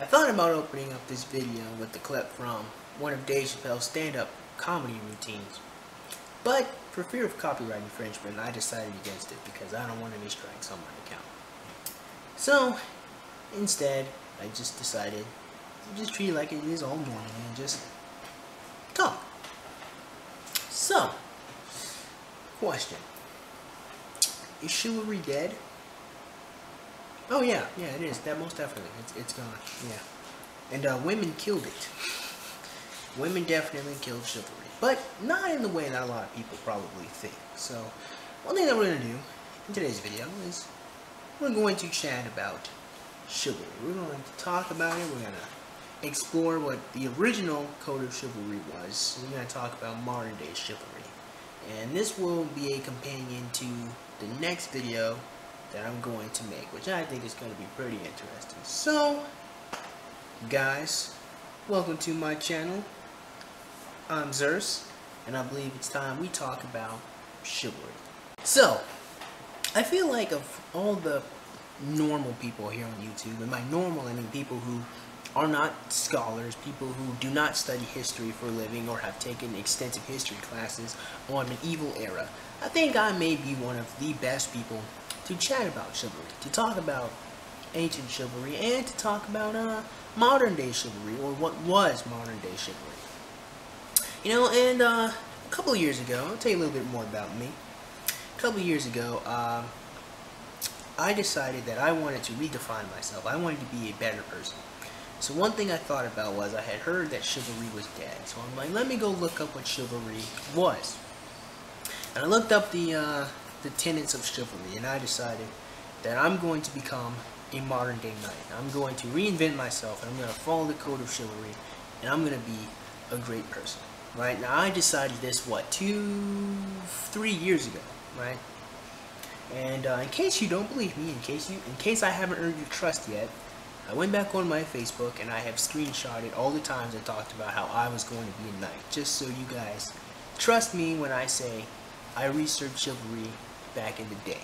I thought about opening up this video with the clip from one of Dave Chappelle's stand-up comedy routines, but for fear of copyright infringement, I decided against it because I don't want any strikes on my account. So, instead, I just decided to just treat it like it is all morning and just talk. So, question. Is chivalry dead? Oh yeah, it is. That most definitely. It's gone. Yeah. And women killed it. Women definitely killed chivalry. But not in the way that a lot of people probably think. So, one thing that we're going to do in today's video is we're going to chat about chivalry. We're going to talk about it. We're going to explore what the original code of chivalry was. We're going to talk about modern day chivalry. And this will be a companion to the next video that I'm going to make, which I think is going to be pretty interesting. So, guys, welcome to my channel. I'm BASSFZz, and I believe it's time we talk about chivalry. So, I feel like of all the normal people here on YouTube, and by normal I mean people who are not scholars, people who do not study history for a living or have taken extensive history classes on medieval era, I think I may be one of the best people to chat about chivalry, to talk about ancient chivalry, and to talk about modern day chivalry, or what was modern day chivalry. You know, and a couple of years ago, I'll tell you a little bit more about me. A couple of years ago, I decided that I wanted to redefine myself. I wanted to be a better person. So one thing I thought about was I had heard that chivalry was dead. So I'm like, let me go look up what chivalry was. And I looked up the tenets of chivalry, and I decided that I'm going to become a modern day knight. I'm going to reinvent myself, and I'm going to follow the code of chivalry, and I'm going to be a great person. Right? Now I decided this, what, 3 years ago, right? And in case you don't believe me, in case I haven't earned your trust yet, I went back on my Facebook and I have screenshotted all the times I talked about how I was going to be a knight, just so you guys trust me when I say I researched chivalry back in the day.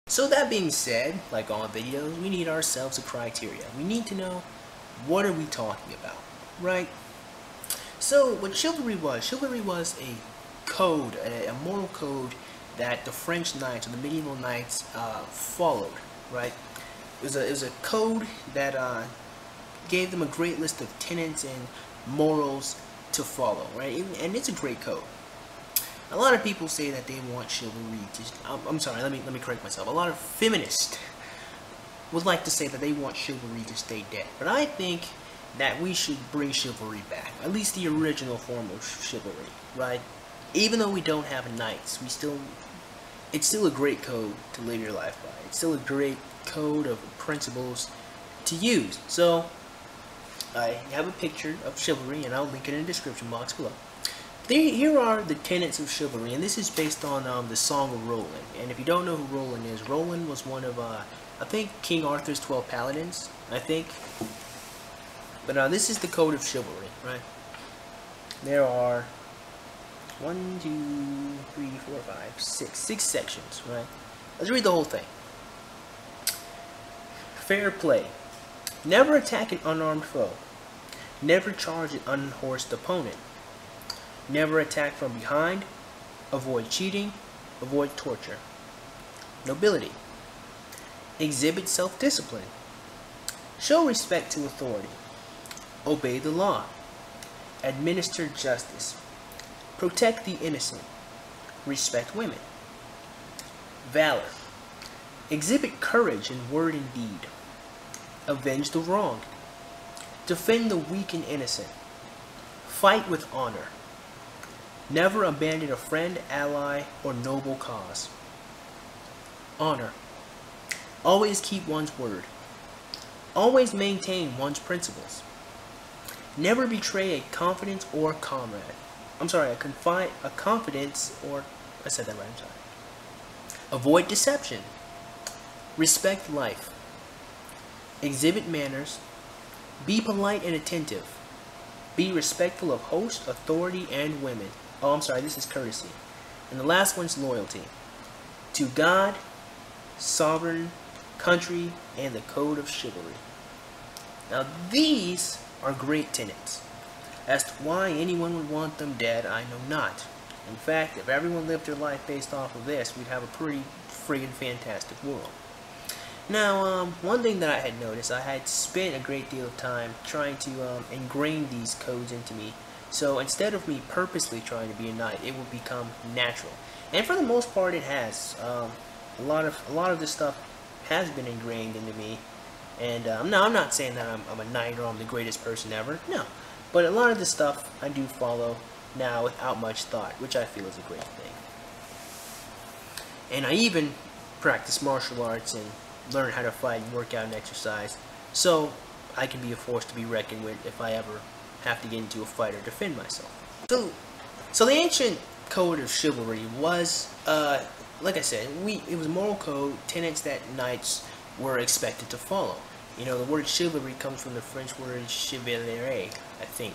So that being said, like all videos, we need ourselves a criteria. We need to know, what are we talking about, right? So what chivalry was a code, a moral code that the French knights or the medieval knights followed, right? It was a code that gave them a great list of tenets and morals to follow, right? And it's a great code. A lot of people say that they want chivalry to... I'm sorry, let me correct myself. A lot of feminists would like to say that they want chivalry to stay dead. But I think that we should bring chivalry back. At least the original form of chivalry, right? Even though we don't have knights, it's still a great code to live your life by. It's still a great code of principles to use. So, I have a picture of chivalry, and I'll link it in the description box below. Here are the tenets of chivalry, and this is based on the Song of Roland. And if you don't know who Roland is, Roland was one of, I think, King Arthur's 12 paladins, I think. But this is the code of chivalry, right? There are 1, 2, 3, 4, 5, 6 sections, right? Let's read the whole thing. Fair play. Never attack an unarmed foe. Never charge an unhorsed opponent. Never attack from behind. Avoid cheating. Avoid torture. Nobility. Exhibit self-discipline. Show respect to authority. Obey the law. Administer justice. Protect the innocent. Respect women. Valor. Exhibit courage in word and deed. Avenge the wronged. Defend the weak and innocent. Fight with honor. Never abandon a friend, ally, or noble cause. Honor. Always keep one's word. Always maintain one's principles. Never betray a confidence or comrade. I'm sorry, a confidence or, I said that right, I'm sorry. Avoid deception. Respect life. Exhibit manners. Be polite and attentive. Be respectful of host, authority, and women. Oh, I'm sorry, this is courtesy. And the last one's loyalty. To God, sovereign, country, and the code of chivalry. Now these are great tenets. As to why anyone would want them dead, I know not. In fact, if everyone lived their life based off of this, we'd have a pretty friggin' fantastic world. Now, one thing that I had noticed, I had spent a great deal of time trying to ingrain these codes into me. So instead of me purposely trying to be a knight, it would become natural. And for the most part, it has. A lot of this stuff has been ingrained into me. And no, I'm not saying that I'm a knight or I'm the greatest person ever. No, but a lot of this stuff I do follow now without much thought, which I feel is a great thing. And I even practice martial arts and learn how to fight and work out and exercise, so I can be a force to be reckoned with if I ever have to get into a fight or defend myself. So the ancient code of chivalry was, like I said, it was a moral code, tenets that knights were expected to follow. You know, the word chivalry comes from the French word chevalier, I think.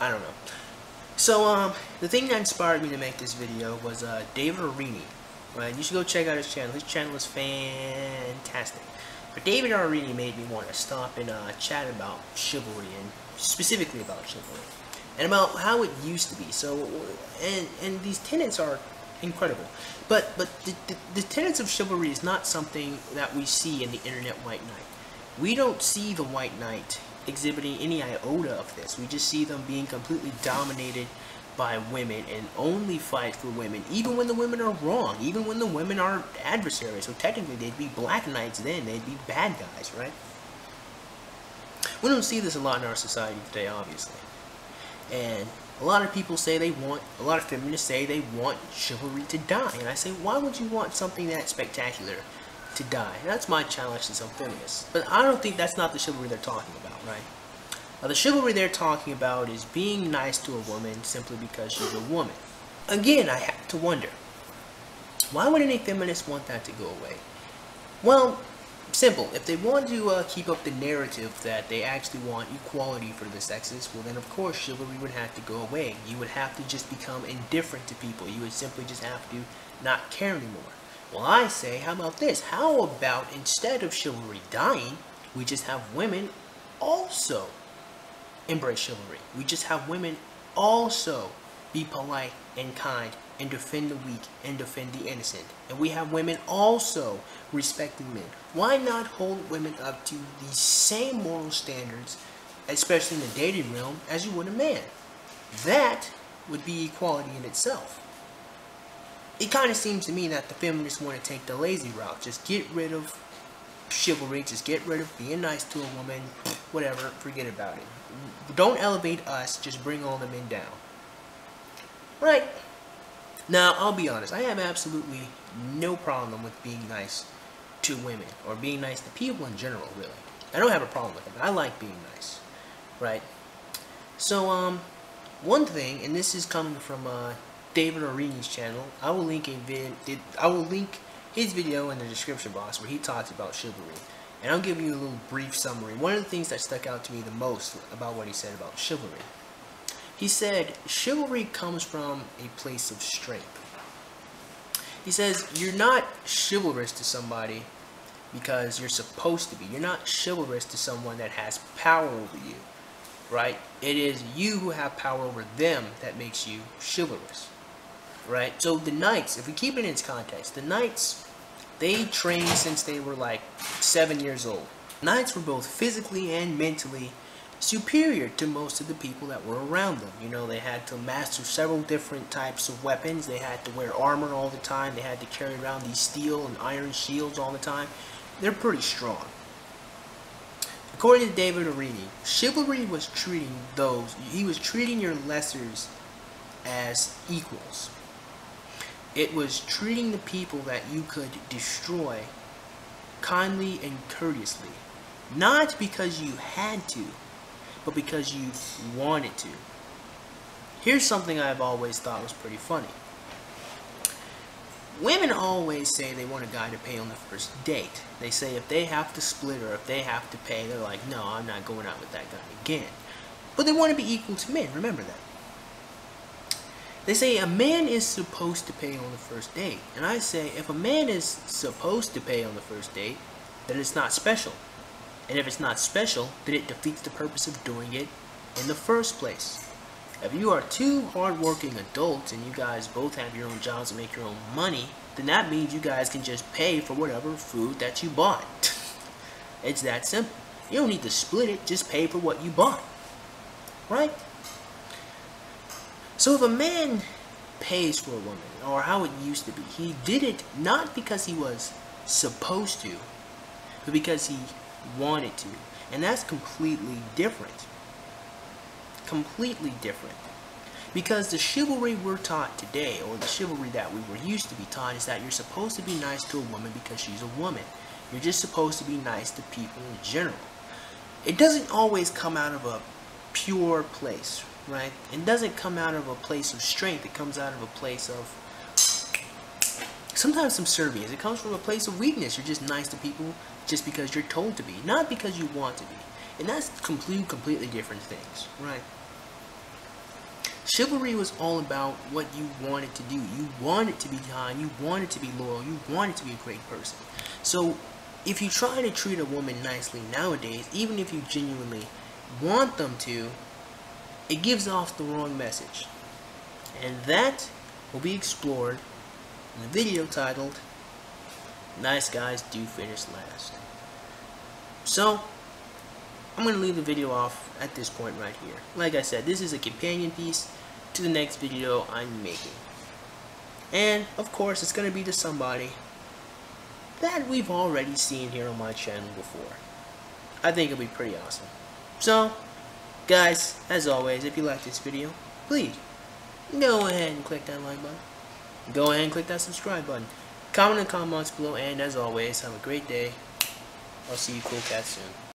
I don't know. So, the thing that inspired me to make this video was David Arini. Right? You should go check out his channel. His channel is fantastic. But David Arini made me want to stop and chat about chivalry, and specifically about chivalry, and about how it used to be. So, and these tenets are incredible. But the tenets of chivalry is not something that we see in the internet white knight. We don't see the white knight exhibiting any iota of this. We just see them being completely dominated by women and only fight for women, even when the women are wrong, even when the women are adversaries. So technically they'd be black knights then, they'd be bad guys, right? We don't see this a lot in our society today, obviously. And a lot of people say a lot of feminists say they want chivalry to die. And I say, why would you want something that spectacular to die? And that's my challenge to some feminists. But I don't think that's not the chivalry they're talking about, right? The chivalry they're talking about is being nice to a woman simply because she's a woman. Again, I have to wonder, why would any feminists want that to go away? Well, simple. If they want to keep up the narrative that they actually want equality for the sexes, well then of course chivalry would have to go away. You would have to just become indifferent to people. You would simply just have to not care anymore. Well, I say, how about this? How about instead of chivalry dying, we just have women also embrace chivalry. We just have women also be polite and kind and defend the weak and defend the innocent. And we have women also respecting men. Why not hold women up to the same moral standards, especially in the dating realm, as you would a man? That would be equality in itself. It kind of seems to me that the feminists want to take the lazy route. Just get rid of chivalry, just get rid of being nice to a woman, whatever, forget about it. Don't elevate us, just bring all the men down. Right? Now, I'll be honest, I have absolutely no problem with being nice to women, or being nice to people in general, really. I don't have a problem with it. I like being nice. Right? So, one thing, and this is coming from David Arini's channel, I will link his video in the description box where he talks about chivalry. And I'll give you a little brief summary. One of the things that stuck out to me the most about what he said about chivalry. He said, chivalry comes from a place of strength. He says, you're not chivalrous to somebody because you're supposed to be. You're not chivalrous to someone that has power over you, right? It is you who have power over them that makes you chivalrous, right? So the knights, if we keep it in its context, the knights, they trained since they were like 7 years old. Knights were both physically and mentally superior to most of the people that were around them. You know, they had to master several different types of weapons. They had to wear armor all the time. They had to carry around these steel and iron shields all the time. They're pretty strong. According to David Arini, chivalry was treating your lessers as equals. It was treating the people that you could destroy kindly and courteously. Not because you had to, but because you wanted to. Here's something I've always thought was pretty funny. Women always say they want a guy to pay on the first date. They say if they have to split or if they have to pay, they're like, no, I'm not going out with that guy again. But they want to be equal to men, remember that. They say a man is supposed to pay on the first date. And I say, if a man is supposed to pay on the first date, then it's not special. And if it's not special, then it defeats the purpose of doing it in the first place. If you are two hardworking adults and you guys both have your own jobs and make your own money, then that means you guys can just pay for whatever food that you bought. It's that simple. You don't need to split it, just pay for what you bought. Right? So if a man pays for a woman, or how it used to be, he did it not because he was supposed to, but because he wanted to. And that's completely different. Completely different. Because the chivalry we're taught today, or the chivalry that we were used to be taught, is that you're supposed to be nice to a woman because she's a woman. You're just supposed to be nice to people in general. It doesn't always come out of a pure place, right? It doesn't come out of a place of strength. It comes out of a place of sometimes subservience. It comes from a place of weakness. You're just nice to people just because you're told to be, not because you want to be. And that's completely different things, right? Chivalry was all about what you wanted to do. You wanted to be kind, you wanted to be loyal, you wanted to be a great person. So if you try to treat a woman nicely nowadays, even if you genuinely want them to, it gives off the wrong message. And that will be explored in the video titled Nice Guys Do Finish Last. So I'm going to leave the video off at this point right here. Like I said, this is a companion piece to the next video I'm making. And, of course, it's going to be to somebody that we've already seen here on my channel before. I think it'll be pretty awesome. So, guys, as always, if you like this video, please go ahead and click that like button. Go ahead and click that subscribe button. Comment in the comments below, and as always, have a great day. I'll see you cool cats soon.